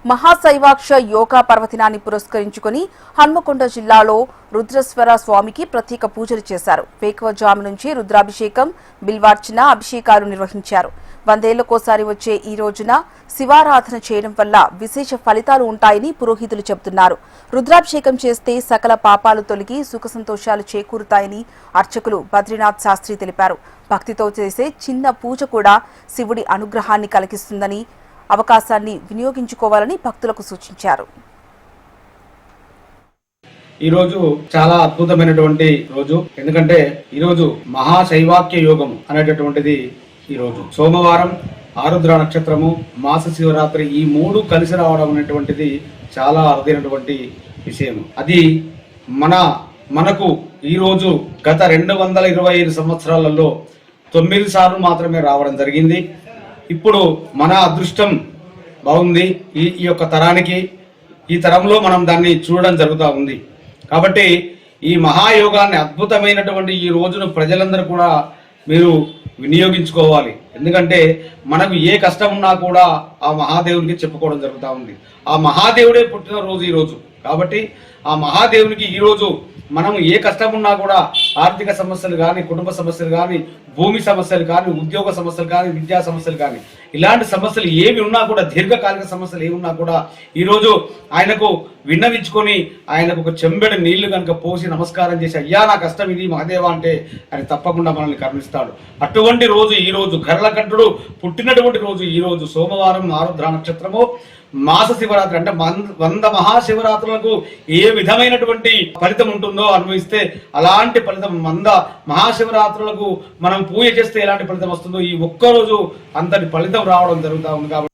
మహాశైవాక్ష యోగా పర్వదినాన్ని పురస్కరించుకుని హన్మకొండ జిల్లాలో రుద్రేశ్వర స్వామికి ప్రత్యేక పూజలు చేశారు. వేకువజాము నుంచి రుద్రాభిషేకం, బిల్వార్చన, అభిషేకాలు నిర్వహించారు. 100 ఏళ్లకోసారి వచ్చే ఈ రోజున శివారాధన చేయడం వల్ల విశేష ఫలితాలు ఉంటాయని పురోహితులు చెబుతున్నారు. రుద్రాభిషేకం చేస్తే సకల పాపాలు తొలగి సుఖ సంతోషాలు చేకూరుతాయని అర్చకులు బద్రీనాథ్ శాస్త్రి తెలిపారు. భక్తితో చేసే చిన్న పూజ కూడా శివుడి అనుగ్రహాన్ని కలిగిస్తుందని, అవకాశాన్ని వినియోగించుకోవాలని భక్తులకు సూచించారు. ఈ రోజు చాలా అద్భుతమైనటువంటి రోజు. ఎందుకంటే ఈ రోజు మహాశైవాక్య యోగం అనేటటువంటిది ఈ రోజు సోమవారం, ఆరుద్ర నక్షత్రము, మాస శివరాత్రి ఈ 3 కలిసి రావడం అనేటువంటిది చాలా అరుదైనటువంటి విషయం. అది మనకు ఈ రోజు గత 225 సంవత్సరాలలో 9 సార్లు మాత్రమే రావడం జరిగింది. ఇప్పుడు మన అదృష్టం బాగుంది. ఈ యొక్క తరానికి, ఈ తరంలో మనం దాన్ని చూడడం జరుగుతూ ఉంది. కాబట్టి ఈ మహాయోగాన్ని, అద్భుతమైనటువంటి ఈ రోజును ప్రజలందరూ కూడా మీరు వినియోగించుకోవాలి. ఎందుకంటే మనకు ఏ కష్టం ఉన్నా కూడా ఆ మహాదేవునికి చెప్పుకోవడం జరుగుతూ ఉంది. ఆ మహాదేవుడే పుట్టిన రోజు ఈ రోజు. కాబట్టి ఆ మహాదేవునికి ఈ రోజు మనం ఏ కష్టం ఉన్నా కూడా, ఆర్థిక సమస్యలు కానీ, కుటుంబ సమస్యలు కానీ, భూమి సమస్యలు కానీ, ఉద్యోగ సమస్యలు కానీ, విద్యా సమస్యలు కానీ, ఇలాంటి సమస్యలు ఏమి ఉన్నా కూడా, దీర్ఘకాలిక సమస్యలు ఏమి ఉన్నా కూడా ఈరోజు ఆయనకు విన్నవించుకొని ఆయనకు ఒక చెంబెడు నీళ్లు కనుక పోసి నమస్కారం చేసి, అయ్యా నా కష్టం ఇది మహాదేవ అంటే ఆయన తప్పకుండా మనల్ని కరుణిస్తాడు. అటువంటి రోజు ఈ రోజు, గర్లకంఠుడు పుట్టినటువంటి రోజు ఈ రోజు. సోమవారం, ఆరుద్ర నక్షత్రము, మాస శివరాత్రి అంటే 100 మహాశివరాత్రులకు ఏ విధమైనటువంటి ఫలితం ఉంటుందో అనుభవిస్తే అలాంటి ఫలితం 100 మహాశివరాత్రులకు మనం పూజ చేస్తే ఎలాంటి ఫలితం వస్తుందో ఈ ఒక్కరోజు అంతటి ఫలితం రావడం జరుగుతూ ఉంది. కాబట్టి